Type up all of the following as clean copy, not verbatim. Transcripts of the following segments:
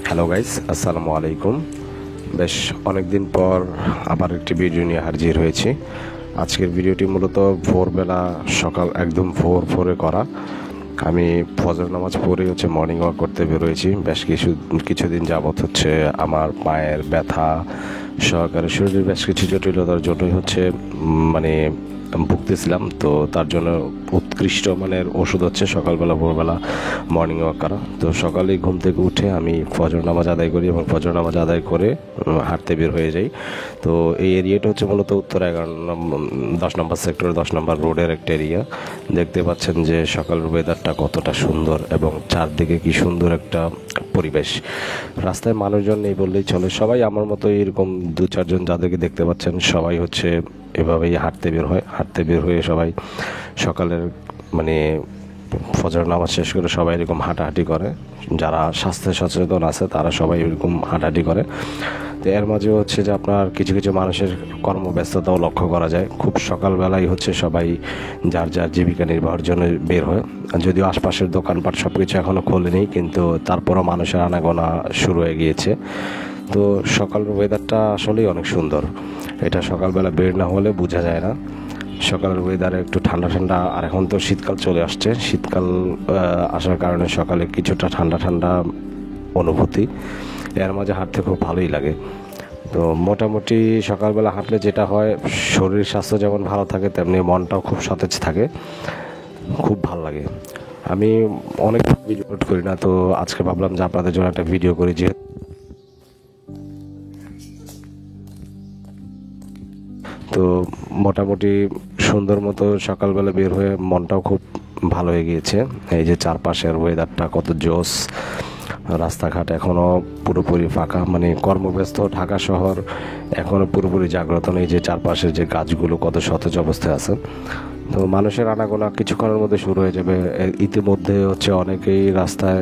Hello guys, আসসালামু আলাইকুম। বেশ অনেকদিন পর আবার একটি ভিডিও নিয়ে হাজির হয়েছি। আজকের ভিডিওটি মূলত ভোরবেলা সকাল একদম ভোরে করা। আমি ফজর নামাজ পড়ে মর্নিং ওয়াক করতে বেরোয়েছি। বেশ কিছুদিন যাবৎ আমার পায়ের ব্যথা সহকারে শরীরের বেশ কিছু জটিলতার জন্যই মানে ভুগতেছিলাম। তো তার জন্য উৎকৃষ্ট মানের ওষুধ সকালবেলা ভোরবেলা মর্নিং ওয়াক করা। তো সকালেই ঘুম থেকে উঠে আমি ফজর নামাজ আদায় করি এবং ফজর নামাজ আদায় করে হাঁটতে বের হয়ে যাই। তো এই এরিয়াটা মূলত উত্তর 10 নম্বর সেক্টর 10 নম্বর রোডের একটা এরিয়া। দেখতে পাচ্ছেন যে সকালের ওয়েদারটা কতটা সুন্দর এবং চারদিকে কি সুন্দর একটা পরিবেশ। রাস্তায় মানুষজন নেই বললেই চলে, সবাই আমার মতো এরকম 2-4 জন যাদেরকে দেখতে পাচ্ছেন সবাই এভাবেই হাঁটতে বের হয়ে সবাই সকালের মানে ফজর নামাজ শেষ করে সবাই এরকম হাঁটাহাঁটি করে। যারা স্বাস্থ্য সচেতন আছে তারা সবাই এরকম হাঁটাহাঁটি করে। তো এর মাঝে যে আপনার কিছু কিছু মানুষের কর্মব্যস্ততাও লক্ষ্য করা যায়। খুব সকালবেলাই সবাই যার যার জীবিকা নির্বাহের জন্য বের হয়। যদিও আশপাশের দোকানপাট সব কিছু এখনও খোলেনি, কিন্তু তারপরও মানুষের আনাগোনা শুরু হয়ে গিয়েছে। তো সকালের ওয়েদারটা আসলেই অনেক সুন্দর। এটা সকালবেলা বের না হলে বোঝা যায় না। সকালের ওয়েদারে একটু ঠান্ডা ঠান্ডা, আর এখন তো শীতকাল চলে আসছে। শীতকাল আসার কারণে সকালে কিছুটা ঠান্ডা ঠান্ডা অনুভূতি। এর মাঝে হাঁটতে খুব ভালোই লাগে। তো মোটামুটি সকালবেলা হাঁটলে যেটা হয়, শরীর স্বাস্থ্য যেমন ভালো থাকে তেমনি মনটাও খুব সতেজ থাকে, খুব ভালো লাগে। আমি অনেক ভিডিও আপলোড করি না, তো আজকে ভাবলাম যে আপনাদের জন্য একটা ভিডিও করি। যে তো মোটামুটি সুন্দর মতো সকালবেলা বের হয়ে মনটাও খুব ভালো হয়ে গিয়েছে। এই যে চারপাশের ওয়েদারটা কত জোস। রাস্তাঘাট এখনও পুরোপুরি ফাঁকা, মানে কর্মব্যস্ত ঢাকা শহর এখনও পুরোপুরি জাগ্রত নেই। যে চারপাশের যে গাছগুলো কত সতেজ অবস্থায় আছে। তো মানুষের আনাগোনা কিছুক্ষণের মধ্যে শুরু হয়ে যাবে। ইতিমধ্যে অনেকেই রাস্তায়।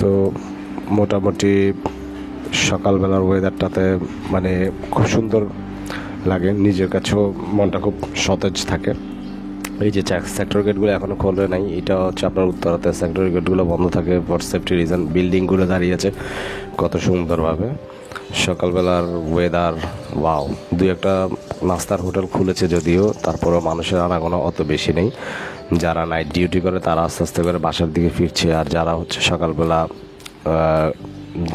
তো মোটামুটি সকালবেলার ওয়েদারটাতে মানে খুব সুন্দর লাগে, নিজের কাছেও মনটা খুব সতেজ থাকে। এই যে সেক্টর গেটগুলো এখনও খোলে নাই, এটা আপনার উত্তরাতে সেক্টর গেটগুলো বন্ধ থাকে ফর সেফটি রিজন। বিল্ডিংগুলো দাঁড়িয়েছে কত সুন্দরভাবে। সকালবেলার ওয়েদার ওয়াও। 2-একটা নাস্তার হোটেল খুলেছে যদিও, তারপরেও মানুষের আনাগোনা অত বেশি নেই। যারা নাইট ডিউটি করে তারা আস্তে আস্তে করে বাসার দিকে ফিরছে, আর যারা সকালবেলা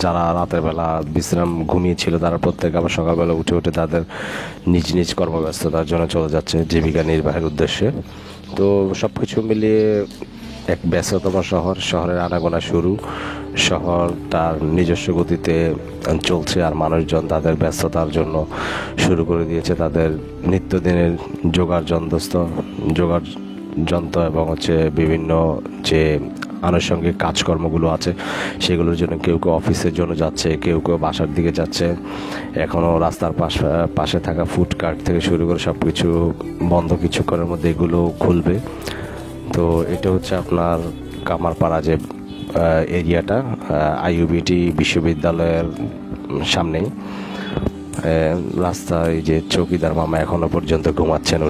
যারা রাতের বেলা বিশ্রাম ঘুমিয়েছিল তারা প্রত্যেকে আবার সকালবেলা উঠে তাদের নিজ নিজ কর্মব্যস্ততার জন্য চলে যাচ্ছে জীবিকা নির্বাহের উদ্দেশ্যে। তো সব কিছু মিলিয়ে এক ব্যস্ততম শহরের আনাগোনা শুরু। শহর তার নিজস্ব গতিতে চলছে, আর মানুষজন তাদের ব্যস্ততার জন্য শুরু করে দিয়েছে তাদের নিত্যদিনের যোগাড় যন্ত্র এবং বিভিন্ন যে আনুষঙ্গিক কাজকর্মগুলো আছে সেগুলোর জন্য কেউ কেউ অফিসের জন্য যাচ্ছে, কেউ কেউ বাসার দিকে যাচ্ছে। এখনও রাস্তার পাশে থাকা ফুডকার্ট থেকে শুরু করে সব কিছু বন্ধ, কিছুক্ষণের মধ্যে এগুলো খুলবে। তো এটা আপনার কামারপাড়া যে এরিয়াটা, আইইউবিটি বিশ্ববিদ্যালয়ের সামনেই রাস্তায় যে চৌকিদার মামা এখনও পর্যন্ত ঘুমাচ্ছেন।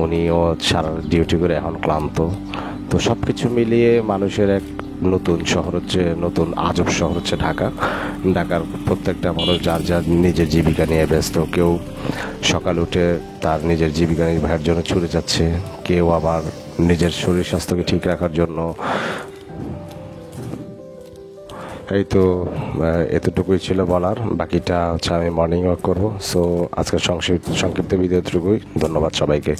উনিও সারা ডিউটি করে এখন ক্লান্ত। তো সব কিছু মিলিয়ে মানুষের এক নতুন শহর নতুন আজব শহর ঢাকার প্রত্যেকটা মানুষ যার যার নিজের জীবিকা নিয়ে ব্যস্ত। কেউ সকাল উঠে তার নিজের জীবিকা নির্বাহের জন্য ছুটে যাচ্ছে, কেউ আবার নিজের শরীর স্বাস্থ্যকে ঠিক রাখার জন্য। এই তো এতটুকুই ছিল বলার, বাকিটা আমি মর্নিং ওয়াক করবো। সো আজকের সংক্ষিপ্ত ভিডিও এতটুকুই। ধন্যবাদ সবাইকে।